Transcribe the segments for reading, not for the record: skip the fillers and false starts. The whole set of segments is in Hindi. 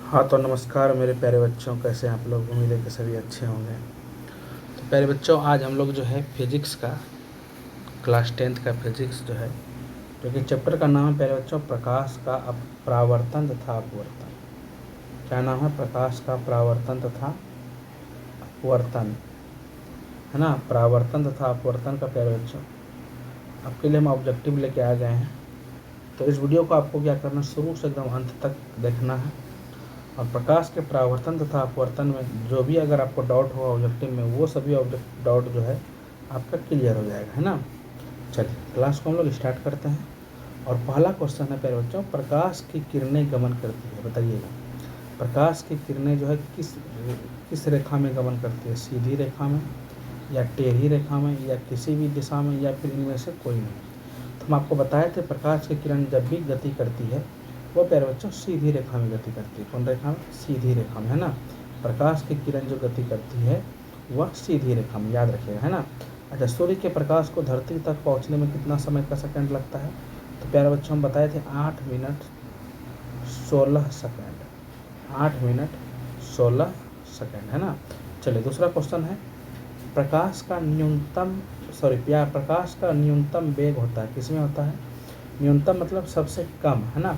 हाँ तो नमस्कार मेरे प्यारे बच्चों, कैसे हैं आप लोग। उम्मीद है कि सभी अच्छे होंगे। तो प्यारे बच्चों, आज हम लोग जो है फिजिक्स का क्लास 10th का फिजिक्स जो है, जो कि चैप्टर का नाम है प्यारे बच्चों प्रकाश का परावर्तन तथा अपवर्तन। क्या नाम है? प्रकाश का परावर्तन तथा अपवर्तन, है ना। परावर्तन तथा अपवर्तन का प्यारे बच्चों आपके लिए हम ऑब्जेक्टिव लेके आ गए हैं। तो इस वीडियो को आपको क्या करना, शुरू से एकदम अंत तक देखना है। और प्रकाश के परावर्तन तथा अपवर्तन में जो भी अगर आपको डाउट हो ऑब्जेक्टिव में, वो सभी ऑब्जेक्ट डाउट जो है आपका क्लियर हो जाएगा, है ना। चलिए क्लास को हम लोग स्टार्ट करते हैं। और पहला क्वेश्चन है प्यारे बच्चों, प्रकाश की किरणें गमन करती है, बताइएगा। प्रकाश की किरणें जो है किस रेखा में गमन करती है? सीधी रेखा में, या टेढ़ी रेखा में, या किसी भी दिशा में, या फिर इनमें से कोई नहीं। तो हम आपको बताए थे प्रकाश की किरण जब भी गति करती है वो प्यारे बच्चों सीधी रेखा में गति करती है। कौन रेखा में? सीधी रेखा में, है ना। प्रकाश की किरण जो गति करती है वह सीधी रेखा में, याद रखिएगा, है ना। अच्छा, सूर्य के प्रकाश को धरती तक पहुंचने में कितना समय का सेकंड लगता है? तो प्यारे बच्चों हम बताए थे 8 मिनट 16 सेकंड। 8 मिनट 16 सेकंड, है ना। चलिए दूसरा क्वेश्चन है, प्रकाश का न्यूनतम प्रकाश का न्यूनतम वेग होता है, किसमें होता है? न्यूनतम मतलब सबसे कम, है ना।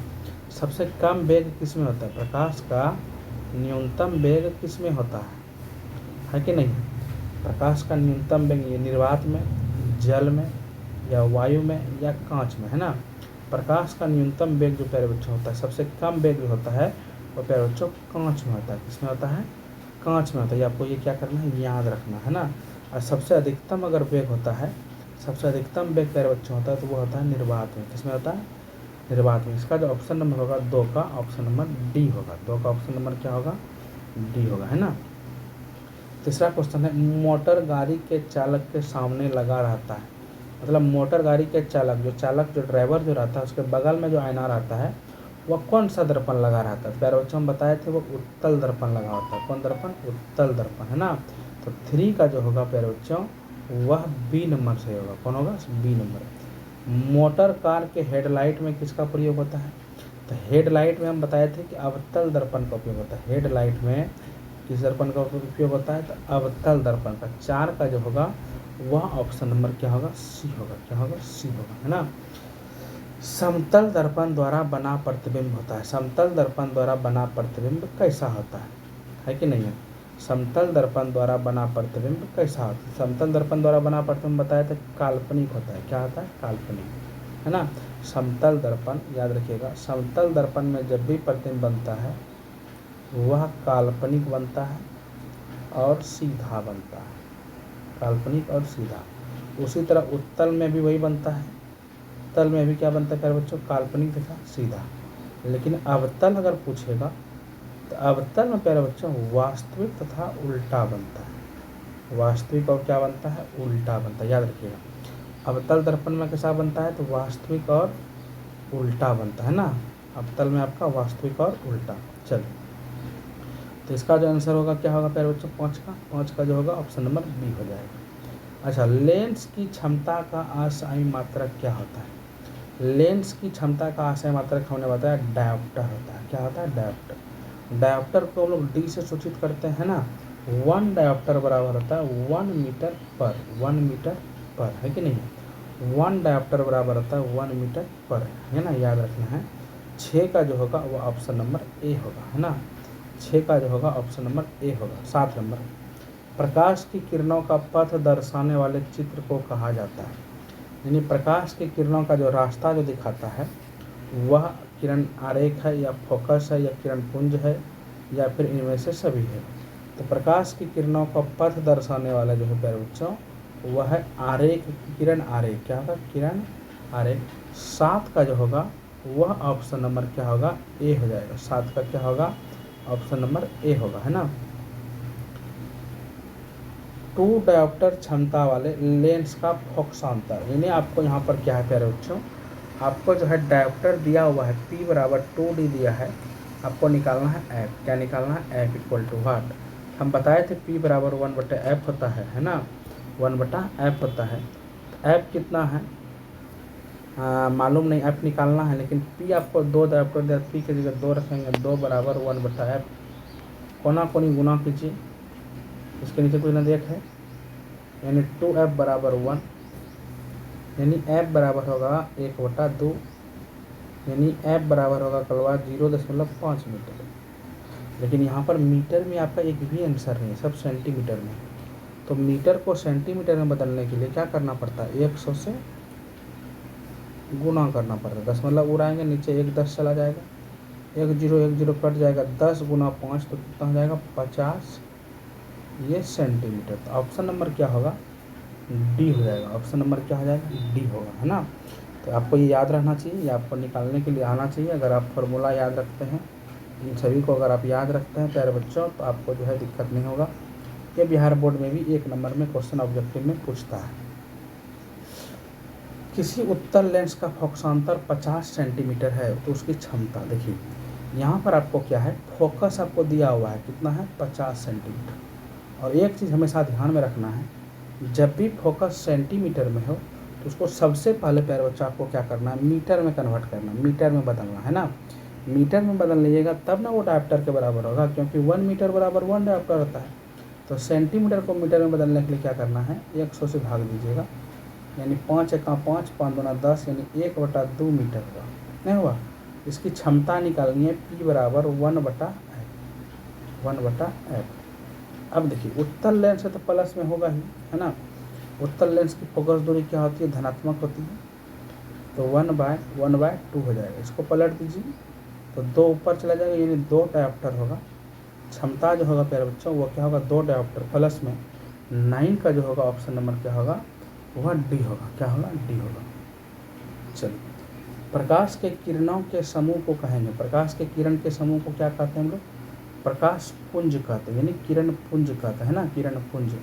सबसे कम वेग किसमें होता है? प्रकाश का न्यूनतम वेग किसमें होता है कि नहीं? प्रकाश का न्यूनतम वेग ये निर्वात में, जल में, या वायु में, या कांच में, है ना। प्रकाश का न्यूनतम वेग जो प्यारे बच्चों होता है, सबसे कम वेग जो होता है वो प्यारे बच्चों कांच में होता है। किसमें होता है? कांच में होता है। आपको ये क्या करना है, याद रखना है ना। और सबसे अधिकतम अगर वेग होता है, सबसे अधिकतम वेग प्यारे बच्चों होता है तो वो होता है निर्वात में। किसमें होता है? निर्वात में। इसका जो ऑप्शन नंबर होगा 2 का ऑप्शन नंबर डी होगा। 2 का ऑप्शन नंबर क्या होगा? डी होगा, है ना। तीसरा क्वेश्चन है, मोटर गाड़ी के चालक के सामने लगा रहता है, मतलब मोटर गाड़ी के चालक जो ड्राइवर जो रहता है उसके बगल में जो आईना रहता है वह कौन सा दर्पण लगा रहता है? प्यारे बच्चों हम बताए थे वो उत्तल दर्पण लगा होता है। कौन दर्पण? उत्तल दर्पण, है ना। तो 3 का जो होगा प्यारे बच्चों वह बी नंबर से होगा। कौन होगा? B number. मोटर कार के हेडलाइट में किसका प्रयोग होता है? तो हेडलाइट में हम बताए थे कि अवतल दर्पण का उपयोग होता है। हेडलाइट में किस दर्पण का उपयोग होता है? तो अवतल दर्पण का। 4 का जो होगा वह ऑप्शन नंबर क्या होगा? सी होगा। क्या होगा? सी होगा, है ना। समतल दर्पण द्वारा बना प्रतिबिंब होता है। समतल दर्पण द्वारा बना प्रतिबिंब कैसा होता है कि नहीं है? समतल दर्पण द्वारा बना प्रतिबिंब कैसा होता है? समतल दर्पण द्वारा बना प्रतिबिंब बताया था काल्पनिक होता है। क्या होता है? काल्पनिक, है ना। समतल दर्पण याद रखिएगा, समतल दर्पण में जब भी प्रतिबिंब बनता है वह काल्पनिक बनता है और सीधा बनता है। काल्पनिक और सीधा। उसी तरह उत्तल में भी वही बनता है। तल में भी क्या बनता है प्यारे बच्चों? काल्पनिक तथा सीधा। लेकिन अवतल अगर पूछेगा तो अवतल में प्यारे बच्चों वास्तविक तथा उल्टा बनता है। वास्तविक और क्या बनता है? उल्टा बनता है, याद रखिएगा। अवतल दर्पण में कैसा बनता है? तो वास्तविक और उल्टा बनता है ना। अवतल में आपका वास्तविक और उल्टा। चलिए तो इसका जो आंसर होगा क्या होगा प्यारे बच्चों? 5 का जो होगा ऑप्शन नंबर बी हो जाएगा। अच्छा, लेंस की क्षमता का असाई मात्रक क्या होता है? लेंस की क्षमता का असाई मात्रक हमने बताया डायोप्टर होता है। क्या होता है? डायोप्टर। डायोप्टर को हम लोग डी से सूचित करते हैं ना। 1 डायोप्टर बराबर होता है 1 मीटर पर। 1 मीटर पर, है कि नहीं? 1 डायोप्टर बराबर होता है 1 मीटर पर, है ना, याद रखना है। 6 का जो होगा वो ऑप्शन नंबर ए होगा, है ना। 6 का जो होगा ऑप्शन नंबर ए होगा। 7 नंबर, प्रकाश की किरणों का पथ दर्शाने वाले चित्र को कहा जाता है। यानी प्रकाश की किरणों का जो रास्ता जो दिखाता है वह किरण आरेख है, या फोकस है, या किरण पुंज है, या फिर इनमें से सभी है। तो प्रकाश की किरणों का पथ दर्शाने वाला जो है प्यारे बच्चों वह है आरेख, किरण आरेख। क्या होगा? किरण आरेख। 7 का जो होगा वह ऑप्शन नंबर क्या होगा? ए हो जाएगा। 7 का क्या होगा? ऑप्शन नंबर ए होगा, है ना। 2 डायोप्टर क्षमता वाले लेंस का फोकसांतर, यानी आपको यहाँ पर क्या है प्यारे बच्चों, आपको जो है डायोप्टर दिया हुआ है P बराबर 2D दिया है। आपको निकालना है एफ। क्या निकालना है? एफ इक्वल टू वाट? हम बताए थे P बराबर 1/f होता है ना। 1/f होता है। एफ कितना है? मालूम नहीं, एफ निकालना है, लेकिन पी आपको 2 डायोप्टर दिया, पी की जगह 2 रखेंगे, 2 बराबर 1/f, कोना कोनी गुना कीजिए, इसके नीचे कोई नदेख है, यानी 2f बराबर 1, यानी f बराबर होगा 1/2, यानी f बराबर होगा कलवा 0.5 मीटर। लेकिन यहाँ पर मीटर में आपका एक भी आंसर नहीं है, सब सेंटीमीटर में। तो मीटर को सेंटीमीटर में बदलने के लिए क्या करना पड़ता है, 100 से गुना करना पड़ता है। 10 मतलब उड़ाएंगे नीचे, 1 10 चला जाएगा, 1 0 कट जाएगा, 10 गुना 5 तो कितना हो जाएगा 50, ये सेंटीमीटर। तो ऑप्शन नंबर क्या होगा, डी हो जाएगा। ऑप्शन नंबर क्या हो जाएगा, डी होगा, है ना। तो आपको ये याद रहना चाहिए, ये आपको निकालने के लिए आना चाहिए। अगर आप फार्मूला याद रखते हैं, इन सभी को अगर आप याद रखते हैं प्यारे बच्चों, तो आपको जो है दिक्कत नहीं होगा। ये बिहार बोर्ड में भी 1 नंबर में क्वेश्चन ऑब्जेक्टिव में पूछता है। किसी उत्तल लेंस का फोकसांतर 50 सेंटीमीटर है तो उसकी क्षमता देखिए, यहाँ पर आपको क्या है, फोकस आपको दिया हुआ है, कितना है 50 सेंटीमीटर। और एक चीज़ हमेशा ध्यान में रखना है, जब भी फोकस सेंटीमीटर में हो तो उसको सबसे पहले प्यारे बच्चा आपको क्या करना है, मीटर में कन्वर्ट करना, मीटर में बदलना, है ना। मीटर में बदल लीजिएगा तब ना वो डायोप्टर के बराबर होगा, क्योंकि 1 मीटर बराबर 1 डायोप्टर होता है। तो सेंटीमीटर को मीटर में बदलने के लिए क्या करना है, 100 से भाग दीजिएगा, यानी 5 एका 5, 5 दूना 10, यानी 1/2 मीटर हुआ, नहीं हुआ। इसकी क्षमता निकालनी है, P बराबर 1/f। अब देखिए उत्तल लेंस है तो प्लस में होगा ही, है ना। उत्तल लेंस की फोकस दूरी क्या होती है, धनात्मक होती है, तो 1/2 हो जाएगा। इसको पलट दीजिए तो 2 ऊपर चला जाएगा, यानी 2 डायोप्टर होगा। क्षमता जो होगा प्यारे बच्चों वो क्या होगा, 2 डायोप्टर प्लस में 9 का जो होगा ऑप्शन नंबर क्या होगा, वह डी होगा। क्या होगा, डी होगा। चलिए, प्रकाश के किरणों के समूह को कहेंगे, प्रकाश के किरण के समूह को क्या कहते हैं हम लोग, प्रकाश पुंज कहते हैं, यानी किरण पुंज कहते हैं ना, किरण पुंज।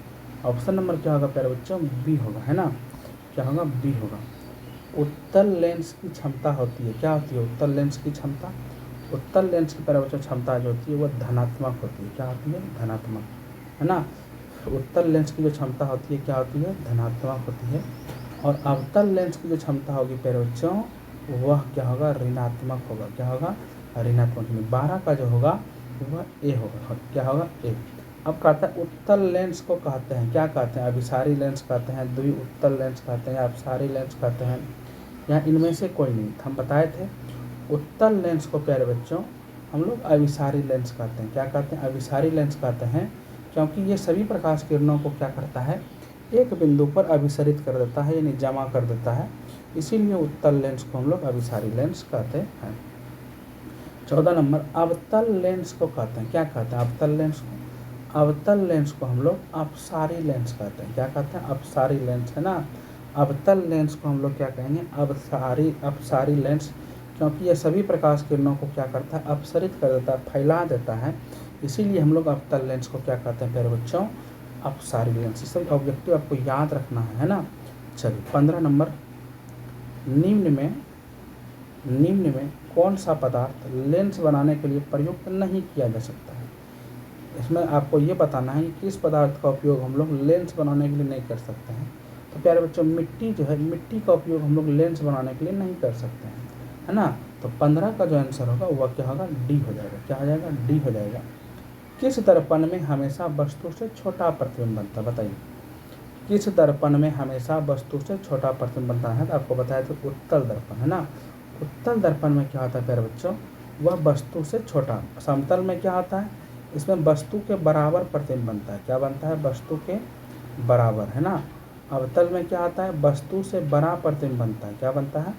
ऑप्शन नंबर क्या होगा प्यारे बच्चों, बी होगा, है ना। क्या होगा, बी होगा। उत्तल लेंस की क्षमता होती है, क्या होती है उत्तल लेंस की क्षमता, उत्तल लेंस की प्यारे बच्चों क्षमता जो होती है वह धनात्मक होती है। क्या होती है, धनात्मक, है ना। उत्तल लेंस की जो क्षमता होती है क्या होती है, धनात्मक होती है। और अवतल लेंस की जो क्षमता होगी प्यारे बच्चों वह क्या होगा, ऋणात्मक होगा। क्या होगा, ऋणात्मक। 12 का जो होगा वह ए होगा। क्या होगा, ए। अब कहता है उत्तल लेंस को कहते हैं, क्या कहते हैं, अभिसारी लेंस कहते हैं, द्वि उत्तल लेंस कहते हैं, अपसारी लेंस कहते हैं, या इनमें से कोई नहीं। हम बताए थे उत्तल लेंस को प्यारे बच्चों हम लोग अभिसारी लेंस कहते हैं। क्या कहते हैं, अभिसारी लेंस कहते हैं, क्योंकि ये सभी प्रकाश किरणों को क्या करता है, एक बिंदु पर अभिसरित कर देता है, यानी जमा कर देता है। इसीलिए उत्तल लेंस को हम लोग अभिसारी लेंस कहते हैं। 14 नंबर, अवतल लेंस को कहते हैं, क्या कहते हैं अवतल लेंस को, अवतल लेंस को हम लोग अपसारी लेंस कहते हैं। क्या कहते हैं, अपसारी लेंस, है ना। अवतल लेंस को हम लोग क्या कहेंगे, अपसारी लेंस, क्योंकि यह सभी प्रकाश किरणों को क्या करता है, अपसरित कर देता है, फैला देता है। इसीलिए हम लोग अवतल लेंस को क्या कहते हैं प्यारे बच्चों, अपसारी लेंस। ये सब ऑब्जेक्टिव आपको याद रखना है ना। चलिए 15 नंबर, निम्न में कौन सा पदार्थ लेंस बनाने के लिए प्रयुक्त नहीं किया जा सकता है। इसमें आपको ये बताना है कि किस पदार्थ का उपयोग हम लोग लेंस बनाने के लिए नहीं कर सकते हैं। तो प्यारे बच्चों मिट्टी जो है, मिट्टी का उपयोग हम लोग लेंस बनाने के लिए नहीं कर सकते हैं, है ना। तो 15 का जो आंसर होगा वह क्या होगा, डी हो जाएगा। क्या हो जाएगा, डी हो जाएगा। किस दर्पण में हमेशा वस्तु से छोटा प्रतिबिंब बनता है, बताइए। किस दर्पण में हमेशा वस्तु से छोटा प्रतिबिंब बनता है, तो आपको बताया था उत्तल दर्पण, है ना। उत्तल दर्पण में क्या होता है प्यारे बच्चों, वह वस्तु से छोटा। समतल में क्या होता है, इसमें वस्तु के बराबर प्रतिबिंब बनता है। क्या बनता है, वस्तु के बराबर, है ना। अवतल में क्या आता है, वस्तु से बड़ा प्रतिबिंब बनता है। क्या बनता है,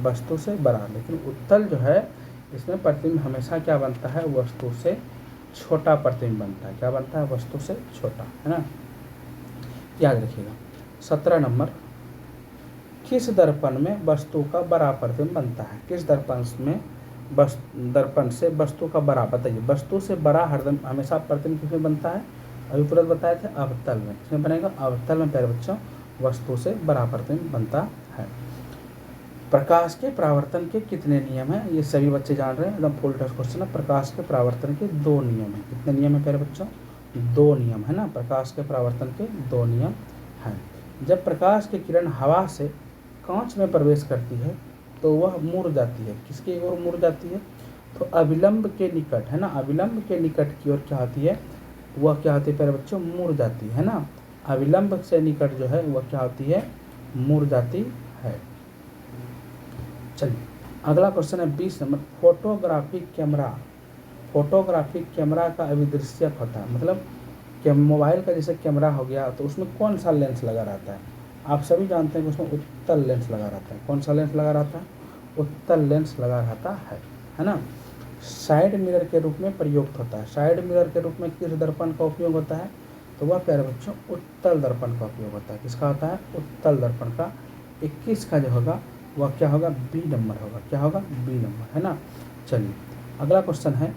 वस्तु से बड़ा। लेकिन उत्तल जो है इसमें प्रतिबिंब हमेशा क्या बनता है, वस्तु से छोटा प्रतिबिंब बनता है। क्या बनता है, वस्तु से छोटा, है ना, याद रखिएगा। 17 नंबर, किस दर्पण में वस्तु का बड़ा प्रतिबिंब बनता है, किस दर्पण में दर्पण से वस्तु का बड़ा, बताइए। वस्तु से बड़ा हरदम हमेशा प्रतिबिंब किसमें बनता है, अभी तुरंत बताए थे, अवतल में। किसमें बनेगा, अवतल में प्यारे बच्चों वस्तु से बड़ा प्रतिबिंब बनता है। प्रकाश के परावर्तन के कितने नियम हैं, ये सभी बच्चे जान रहे हैं, एकदम फुल टेस्ट क्वेश्चन है। प्रकाश के परावर्तन के 2 नियम हैं। कितने नियम है प्यारे बच्चों, 2 नियम, है ना। प्रकाश के परावर्तन के 2 नियम हैं। जब प्रकाश की किरण हवा से कांच में प्रवेश करती है तो वह मुड़ जाती है। किसकी ओर मुड़ जाती है? तो अविलंब के निकट, है ना, अविलंब के निकट की ओर क्या होती है? वह क्या होती है प्यारे बच्चों? मुड़ जाती है ना। अविलंब से निकट जो है वह क्या होती है? मुड़ जाती है। चलिए अगला क्वेश्चन है 20 नंबर। फोटोग्राफिक कैमरा का अभिदृश्यक होता है, मतलब कि मोबाइल का जैसे कैमरा हो गया तो उसमें कौन सा लेंस लगा रहता है? आप सभी जानते हैं कि उसमें उत्तल लेंस लगा रहता है। कौन सा लेंस लगा रहता है? उत्तल लेंस लगा रहता है ना। साइड मिरर के रूप में प्रयुक्त होता है। साइड मिरर के रूप में किस दर्पण का उपयोग होता है? तो वह प्यारे बच्चों उत्तल दर्पण का उपयोग होता है। किसका होता है? उत्तल दर्पण का। 21 का जो होगा वह क्या होगा? बी नंबर होगा। क्या होगा? बी नंबर, है ना। चलिए अगला क्वेश्चन है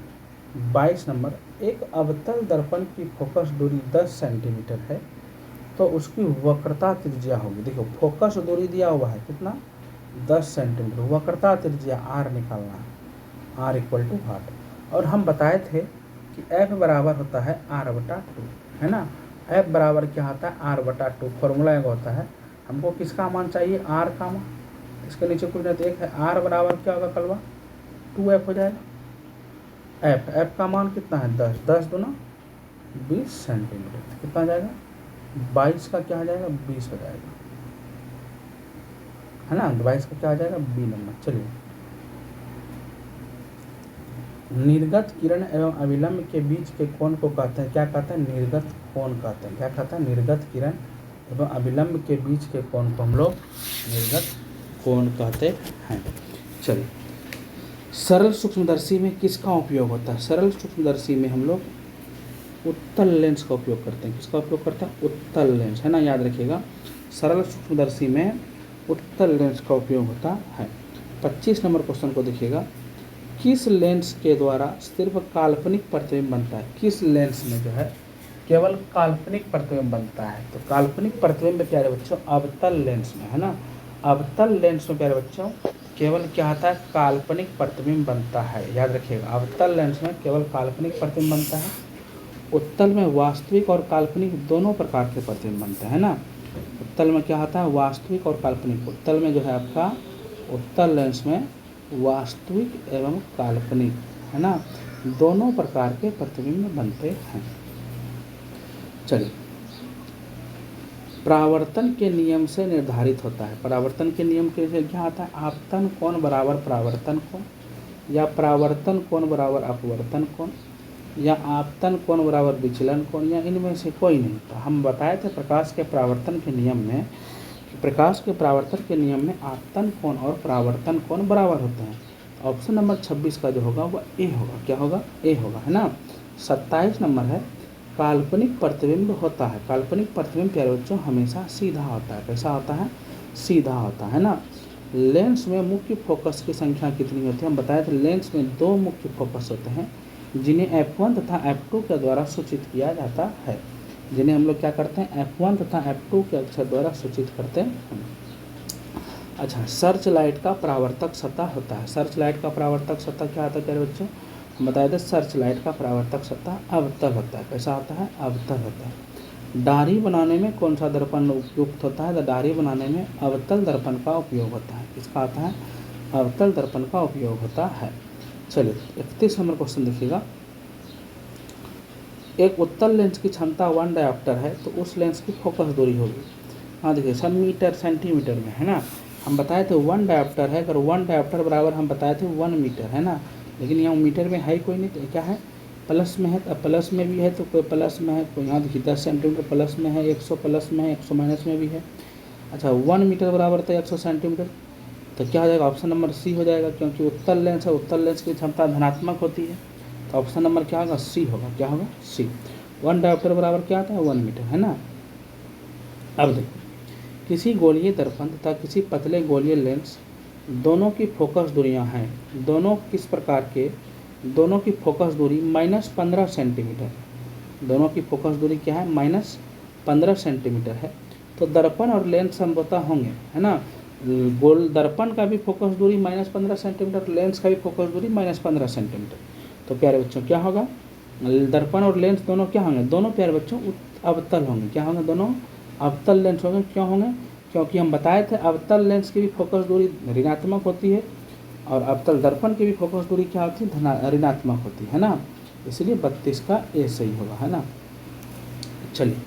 22 नंबर। एक अवतल दर्पण की फोकस दूरी 10 सेंटीमीटर है तो उसकी वक्रता त्रिज्या होगी। देखो फोकस दूरी दिया हुआ है कितना? 10 सेंटीमीटर। वक्रता त्रिज्या आर निकालना है। आर इक्वल टू हार्ट। और हम बताए थे कि एफ बराबर होता है r/2, है ना। एफ बराबर क्या होता है? r/2। फॉर्मूला एक होता है, हमको किसका मान चाहिए? आर का मान। इसके नीचे कुछ नहीं, एक है आर बराबर क्या होगा कलवा? 2f हो जाएगा। एफ का मान कितना है? 10। 10 दूना 20 सेंटीमीटर। कितना आ जाएगा? 22 का क्या आ जाएगा? 20 हो जाएगा, है ना। 22 का क्या आ जाएगा? B number. चलिए निर्गत किरण एवं अविलंब के बीच के कोण को कहते हैं, क्या कहते हैं? निर्गत कोण कहते हैं। क्या कहते हैं? निर्गत किरण एवं अविलंब के बीच के कोण को हम लोग निर्गत कोण कहते हैं। चलिए सरल सूक्ष्मदर्शी में किसका उपयोग होता है? सरल सूक्ष्मदर्शी में हम लोग उत्तल लेंस का उपयोग करते हैं। किसका उपयोग करते हैं? उत्तल लेंस, है ना, याद रखिएगा। सरल सूक्ष्मदर्शी में उत्तल लेंस का उपयोग होता है। 25 नंबर क्वेश्चन को देखिएगा। किस लेंस के द्वारा सिर्फ काल्पनिक प्रतिबिंब बनता है? किस लेंस में जो है केवल काल्पनिक प्रतिबिंब बनता है? तो काल्पनिक प्रतिबिंब प्यारे बच्चों अवतल लेंस में, है ना। अवतल लेंस में प्यारे बच्चों केवल क्या होता है? काल्पनिक प्रतिबिंब बनता है, याद रखिएगा। अवतल लेंस में केवल काल्पनिक प्रतिबिंब बनता है। उत्तल में वास्तविक और काल्पनिक दोनों प्रकार के प्रतिबिंब बनते हैं ना। उत्तल में क्या होता है? वास्तविक और काल्पनिक। उत्तल में जो है आपका उत्तल लेंस में वास्तविक एवं काल्पनिक, है ना, दोनों प्रकार के प्रतिबिंब बनते हैं। चलिए परावर्तन के नियम से निर्धारित होता है। परावर्तन के नियम के लिए क्या आता है? आपतन कोण बराबर परावर्तन कोण, या परावर्तन कोण बराबर अपवर्तन कोण, या आपतन कोण बराबर विचलन कोण, या इनमें से कोई नहीं। तो हम बताए थे प्रकाश के परावर्तन के नियम में, प्रकाश के परावर्तन के नियम में आपतन कोण और परावर्तन कोण बराबर होते हैं। ऑप्शन नंबर 26 का जो होगा वह ए होगा। क्या होगा? ए होगा, है ना। 27 नंबर है काल्पनिक प्रतिबिंब होता है। काल्पनिक प्रतिबिंब प्यारे बच्चों हमेशा सीधा होता है। कैसा होता है? सीधा होता है ना। लेंस में मुख्य फोकस की संख्या कितनी होती है? हम बताए थे लेंस में 2 मुख्य फोकस होते हैं जिन्हें f1 तथा f2 के द्वारा सूचित किया जाता है। जिन्हें हम लोग क्या करते हैं? f1 तथा f2 के अक्षर द्वारा सूचित करते हैं। अच्छा, सर्च लाइट का परावर्तक सतह होता है। सर्च लाइट का परावर्तक सतह क्या होता है प्यारे बच्चों? हम बताए थे सर्च लाइट का परावर्तक सतह अवतल होता है। कैसा होता है? अवतल होता है। डायरी बनाने में कौन सा दर्पण उपयुक्त होता है? तो डायरी बनाने में अवतल दर्पण का उपयोग होता है। किसका होता है? अवतल दर्पण का उपयोग होता है। चलिए 31 नंबर क्वेश्चन देखिएगा। एक उत्तल लेंस की क्षमता 1 डायोप्टर है तो उस लेंस की फोकस दूरी होगी। हाँ देखिए सब मीटर सेंटीमीटर में, है ना। हम बताए थे 1 डायोप्टर है, अगर 1 डायोप्टर बराबर हम बताए थे 1 मीटर, है ना। लेकिन यहाँ मीटर में है कोई नहीं, तो क्या है? प्लस में है। तो प्लस में भी है तो कोई प्लस में है, कोई यहाँ देखिए 10 सेंटीमीटर प्लस में है, 100 प्लस में है, 100 माइनस में भी है। अच्छा 1 मीटर बराबर था 100 सेंटीमीटर, तो क्या हो जाएगा? ऑप्शन नंबर सी हो जाएगा, क्योंकि उत्तल लेंस है, उत्तल लेंस की क्षमता धनात्मक होती है। तो ऑप्शन नंबर क्या होगा? सी होगा। क्या होगा? सी। 1 डायोप्टर बराबर क्या आता है? 1 मीटर, है ना। अब देखो किसी गोलीय दर्पण तथा किसी पतले गोलीय लेंस दोनों की फोकस दूरियां हैं। दोनों किस प्रकार के? दोनों की फोकस दूरी -15 सेंटीमीटर। दोनों की फोकस दूरी क्या है? -15 सेंटीमीटर है। तो दर्पण और लेंस समझौता होंगे, है ना। गोल दर्पण का भी फोकस दूरी -15 सेंटीमीटर, लेंस का भी फोकस दूरी -15 सेंटीमीटर। तो प्यारे बच्चों क्या होगा? दर्पण और लेंस दोनों क्या होंगे? दोनों प्यारे बच्चों अवतल होंगे। क्या होंगे? दोनों अवतल लेंस होंगे। क्यों होंगे? क्योंकि हम बताए थे अवतल लेंस की भी फोकस दूरी ऋणात्मक होती है और अवतल दर्पण की भी फोकस दूरी क्या होती है, ऋणात्मक होती है ना, इसलिए 32 का ए सही होगा, है ना। चलिए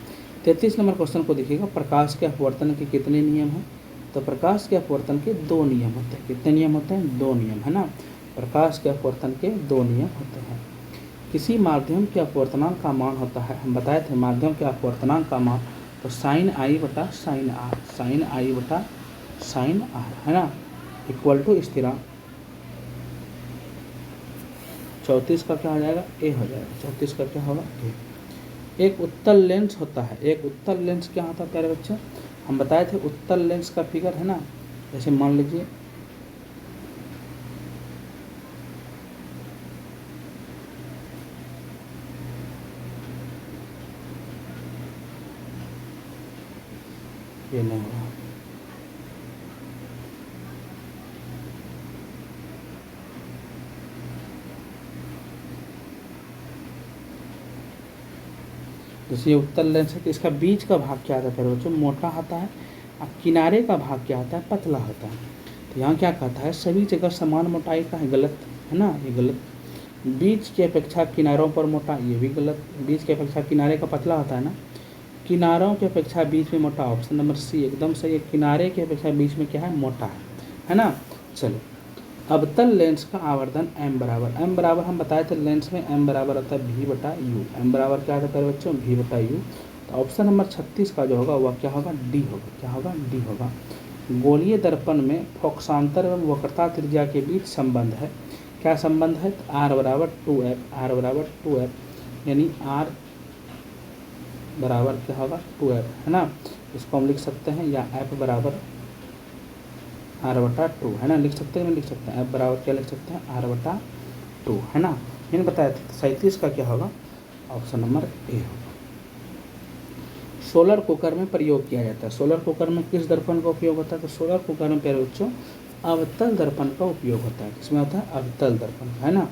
33 नंबर क्वेश्चन को देखिएगा, प्रकाश के अपवर्तन के कितने नियम हैं। तो प्रकाश के अपवर्तन के 2 नियम होते हैं। कितने नियम होते हैं? 2 नियम, है ना। प्रकाश के अपवर्तन के 2 नियम होते हैं। किसी माध्यम के अपवर्तनांक का मान होता है, हम बताए थे माध्यम के अपवर्तनांक का मान तो साइन आई बटा साइन आर, साइन आई बटा साइन आर, है ना, इक्वल टू स्थिरांक 34 का क्या हो जाएगा? ए हो जाएगा। 34 का क्या होगा? ए। एक उत्तल लेंस होता है। एक उत्तल लेंस क्या होता है प्यारे बच्चे? हम बताए थे उत्तल लेंस का फिगर, है ना, जैसे मान लीजिए ये नहीं होगा, जैसे ये उत्तल लेंस है तो इसका बीच का भाग क्या आता है प्यारे बच्चों? मोटा होता है और किनारे का भाग क्या होता है? पतला होता है। तो यहाँ क्या कहता है? सभी जगह समान मोटाई का है, गलत, है ना, ये गलत। बीच की अपेक्षा किनारों पर मोटा, ये भी गलत। बीच की अपेक्षा किनारे का पतला होता है ना, किनारों की अपेक्षा बीच में मोटा, ऑप्शन नंबर सी एकदम सही है। किनारे की अपेक्षा बीच में क्या है? मोटा है ना। चलो अवतल लेंस का आवर्धन m बराबर हम बताए थे लेंस में m बराबर होता है v बटा यू। m बराबर क्या होता है बच्चों? v बटा यू। तो ऑप्शन नंबर 36 का जो होगा वह क्या होगा? डी होगा। क्या होगा? डी होगा। गोलीय दर्पण में फोकसांतर एवं वक्रता त्रिज्या के बीच संबंध है। क्या संबंध है? r बराबर 2f, r बराबर 2f, यानी r बराबर क्या होगा? 2f, है ना। इसको हम लिख सकते हैं या f बराबर आर बटा 2, है ना, लिख सकते हैं, लिख सकते हैं। f बराबर क्या लिख सकते हैं? आर बटा 2, है ना। मैंने बताया था 37 का क्या होगा? ऑप्शन नंबर ए होगा। सोलर कुकर में प्रयोग किया जाता है। सोलर कुकर में किस दर्पण का उपयोग होता है? तो सोलर कुकर में प्यारे बच्चों अवतल दर्पण का उपयोग होता है। किसमें होता है? अवतल दर्पण, है ना।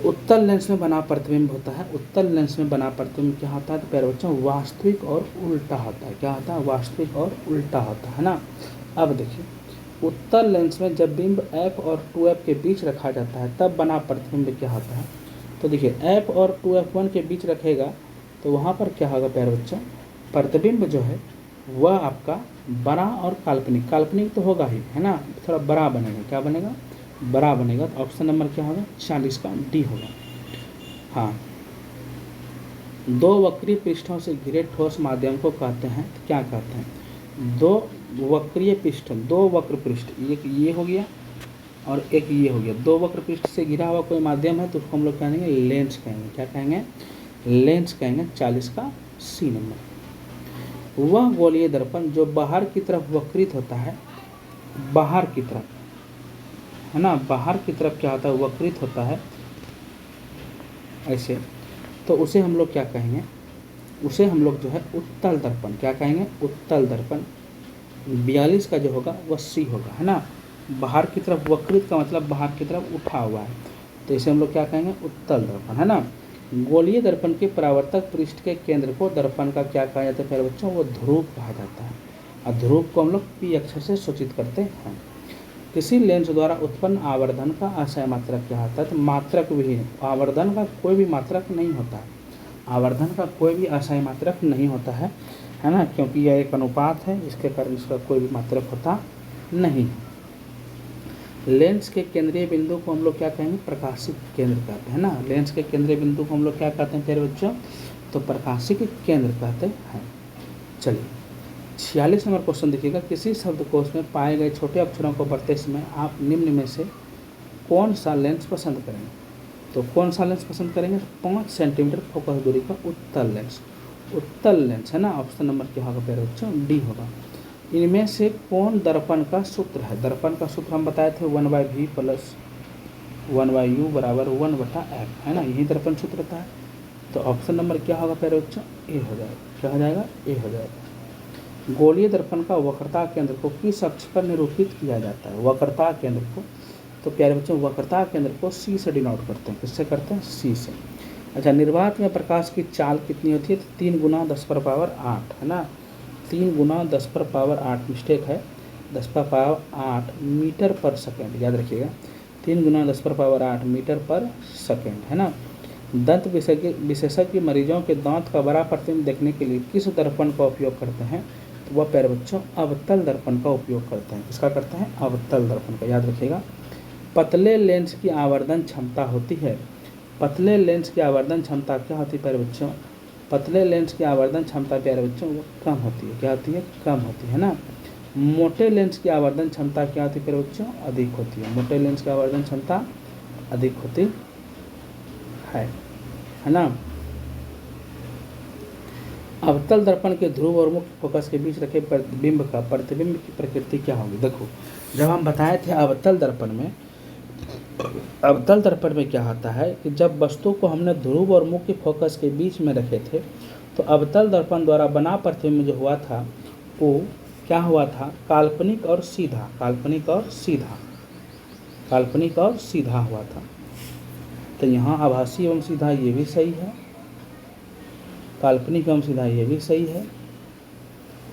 उत्तल लेंस में बना प्रतिबिंब होता है। उत्तल लेंस में बना प्रतिबिंब क्या होता है तो प्यारे बच्चों वास्तविक और उल्टा होता है। क्या होता है? वास्तविक और उल्टा होता है ना। अब देखिए उत्तल लेंस में जब बिंब f और 2f के बीच रखा जाता है तब बना प्रतिबिंब क्या होता है? तो देखिए f और 2f1 के बीच रखेगा तो वहाँ पर क्या होगा प्यारे बच्चों? प्रतिबिंब जो है वह आपका बड़ा और काल्पनिक, काल्पनिक तो होगा ही, है ना, थोड़ा बड़ा बनेगा। क्या बनेगा? बड़ा बनेगा। तो ऑप्शन नंबर क्या होगा? 40 का डी होगा। हाँ, 2 वक्रीय पृष्ठों से घिरे ठोस माध्यम को कहते हैं तो क्या कहते हैं? 2 वक्रीय पृष्ठ, 2 वक्र पृष्ठ, एक ये हो गया और एक ये हो गया। 2 वक्र पृष्ठ से घिरा हुआ कोई माध्यम है तो उसको हम लोग कहेंगे लेंस कहेंगे। क्या कहेंगे? लेंस कहेंगे। 40 का सी नंबर। वह गोलीय दर्पण जो बाहर की तरफ वक्रित होता है, बाहर की तरफ, है ना, बाहर की तरफ क्या होता है? वक्रित होता है ऐसे, तो उसे हम लोग क्या कहेंगे? उसे हम लोग जो है उत्तल दर्पण, क्या कहेंगे? उत्तल दर्पण। 42 का जो होगा वह सी होगा, है ना। बाहर की तरफ वक्रित का मतलब बाहर की तरफ उठा हुआ है, तो इसे हम लोग क्या कहेंगे? उत्तल दर्पण, है ना। गोलीय दर्पण के परावर्तक पृष्ठ के केंद्र को दर्पण का क्या कहा जाता है प्यारे बच्चों? वो ध्रुव कहा जाता है और ध्रुव को हम लोग पी अक्षर से सूचित करते हैं। किसी लेंस द्वारा उत्पन्न आवर्धन का असह मात्रक क्या होता है? तो मात्रक विहीन, आवर्धन का कोई भी मात्रक नहीं होता है। आवर्धन का कोई भी असहाय मात्रक नहीं होता है ना, क्योंकि यह एक अनुपात है, इसके कारण इसका कोई भी मात्रक होता नहीं। लेंस के केंद्रीय बिंदु को हम लोग क्या कहेंगे? प्रकाशिक केंद्र कहते हैं ना। लेंस के केंद्रीय बिंदु को हम लोग क्या कहते हैं प्यारे बच्चों? तो प्रकाशिक केंद्र कहते हैं। चलिए 46 नंबर क्वेश्चन देखिएगा, किसी शब्दकोश में पाए गए छोटे अक्षरों को पढ़ते समय आप निम्न में से कौन सा लेंस पसंद करेंगे? तो कौन सा लेंस पसंद करेंगे? 5 सेंटीमीटर फोकस दूरी का उत्तल लेंस, उत्तल लेंस, है ना। ऑप्शन नंबर क्या होगा प्यारे बच्चों? डी होगा। इनमें से कौन दर्पण का सूत्र है? दर्पण का सूत्र हम बताए थे 1/v प्लस 1/u बराबर 1/f, है ना, यही दर्पण सूत्र रहता है। तो ऑप्शन नंबर क्या होगा प्यारे बच्चों? ए हो जाएगा। क्या हो जाएगा? ए हो जाएगा। गोलीय दर्पण का वक्रता केंद्र को किस अक्ष पर निरूपित किया जाता है? वक्रता केंद्र को, तो प्यारे बच्चों वक्रता केंद्र को सी से डिनोट करते हैं। किससे करते हैं? सी से। अच्छा, निर्वात में प्रकाश की चाल कितनी होती है? तो 3 × 10⁻8, है ना। 3 गुना 10 पर पावर 8, मिस्टेक है, 10 पर पावर 8 मीटर पर सेकेंड, याद रखिएगा, 3 गुना 10 पर पावर 8 मीटर पर सेकेंड, है ना। दंत विशेषज्ञ मरीजों के दांत का बड़ा प्रतिबिंब देखने के लिए किस दर्पण का उपयोग करते हैं? तो वह प्यारे बच्चों अवतल दर्पण का उपयोग करते हैं। किसका करते हैं? अवतल दर्पण का, याद रखिएगा। पतले लेंस की आवर्धन क्षमता होती है, पतले लेंस की आवर्धन क्षमता क्या होती है प्यारे बच्चों? पतले लेंस की आवर्धन क्षमता प्यारे बच्चों वो कम होती है, क्या होती है? कम होती है ना। मोटे लेंस की आवर्धन क्षमता क्या होती है प्यारे बच्चों? अधिक होती है, मोटे लेंस की आवर्धन क्षमता अधिक होती है ना। अवतल दर्पण के ध्रुव और मुख्य फोकस के बीच रखे प्रतिबिंब की प्रकृति क्या होगी? देखो, जब हम बताए थे अवतल दर्पण में क्या होता है कि जब वस्तु को हमने ध्रुव और मुख्य फोकस के बीच में रखे थे तो अवतल दर्पण द्वारा बना प्रतिबिंब जो हुआ था वो क्या हुआ था? काल्पनिक और सीधा, काल्पनिक और सीधा हुआ था। तो यहाँ आभासी एवं सीधा ये भी सही है, काल्पनिक एवं सीधा ये भी सही है,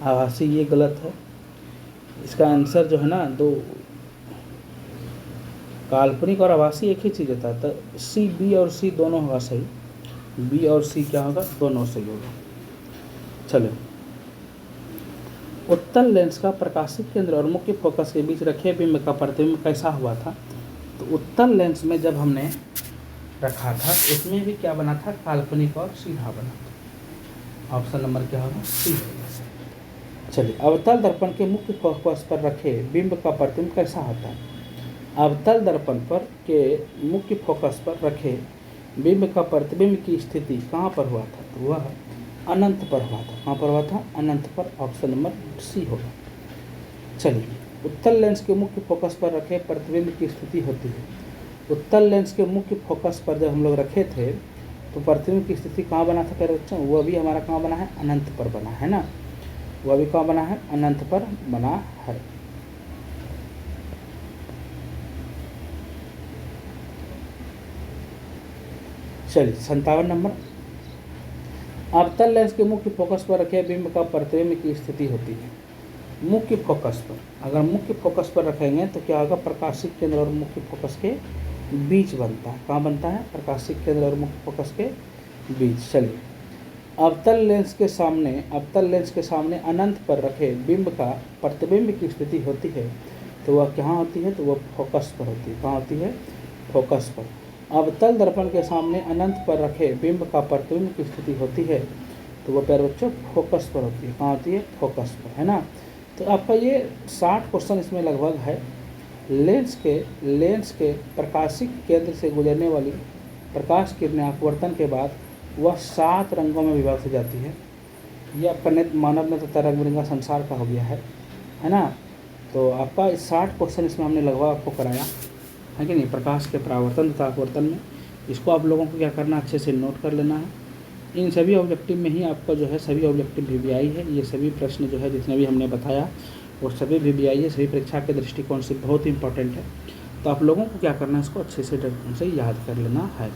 आभासी ये गलत है। इसका आंसर जो है ना, दो काल्पनिक और आभासी एक ही चीज़ होता है, तो सी, बी और सी दोनों होगा सही, बी और सी क्या होगा? दोनों सही होगा। चलो, उत्तल लेंस का प्रकाशिक केंद्र और मुख्य फोकस के बीच रखे बिंब का प्रतिबिंब कैसा हुआ था? तो उत्तल लेंस में जब हमने रखा था इसमें भी क्या बना था? काल्पनिक और सीधा बना था। ऑप्शन नंबर क्या होगा? सी। चलिए, अवतल दर्पण के मुख्य फोकस पर रखे बिंब का प्रतिबिंब कैसा होता है? अवतल दर्पण पर के मुख्य फोकस पर रखे बिंब का प्रतिबिंब की स्थिति कहाँ पर हुआ था? तो वह अनंत पर हुआ था। कहाँ पर हुआ था? अनंत पर। ऑप्शन नंबर सी होगा। चलिए, उत्तल लेंस के मुख्य फोकस पर रखे प्रतिबिंब की स्थिति होती है। उत्तल लेंस के मुख्य फोकस पर जब हम लोग रखे थे तो प्रतिबिंब की स्थिति कहाँ बना था प्यारे बच्चों? वह भी हमारा कहाँ बना है? अनंत पर बना है ना। वह भी कहाँ बना है? अनंत पर बना है। चलिए, 57 नंबर, अवतल लेंस के मुख्य फोकस पर रखे बिंब का प्रतिबिंब की स्थिति होती है। मुख्य फोकस पर, अगर मुख्य फोकस पर रखेंगे तो क्या होगा? प्रकाशिक केंद्र और मुख्य फोकस के बीच बनता है। कहाँ बनता है? प्रकाशिक केंद्र और मुख्य फोकस के बीच। चलिए, अवतल लेंस के सामने अनंत पर रखे बिंब का प्रतिबिंब की स्थिति होती है तो वह कहाँ होती है? तो वह फोकस पर होती है। कहाँ होती है? फोकस पर। अवतल दर्पण के सामने अनंत पर रखे बिंब का प्रतिबिंब की स्थिति होती है तो वह प्यारे बच्चों फोकस पर होती है। कहाँ होती है? फोकस पर, है ना। तो आपका ये 60 क्वेश्चन इसमें लगभग है। लेंस के प्रकाशिक केंद्र से गुजरने वाली प्रकाश किरणें अपवर्तन के बाद वह 7 रंगों में विभाजित हो जाती है। ये आपका मानव नेत्र तथा रंग बिरंगा संसार का हो गया है ना। तो आपका 60 क्वेश्चन इसमें हमने लगभग आपको कराया है कि नहीं, प्रकाश के परावर्तन तथा अपवर्तन में। इसको आप लोगों को क्या करना, अच्छे से नोट कर लेना है। इन सभी ऑब्जेक्टिव में ही आपका जो है सभी ऑब्जेक्टिव VBI है। ये सभी प्रश्न जो है जितने भी हमने बताया वो सभी VBI है, सभी परीक्षा के दृष्टिकोण से बहुत इंपॉर्टेंट है। तो आप लोगों को क्या करना है, इसको अच्छे से याद कर लेना है।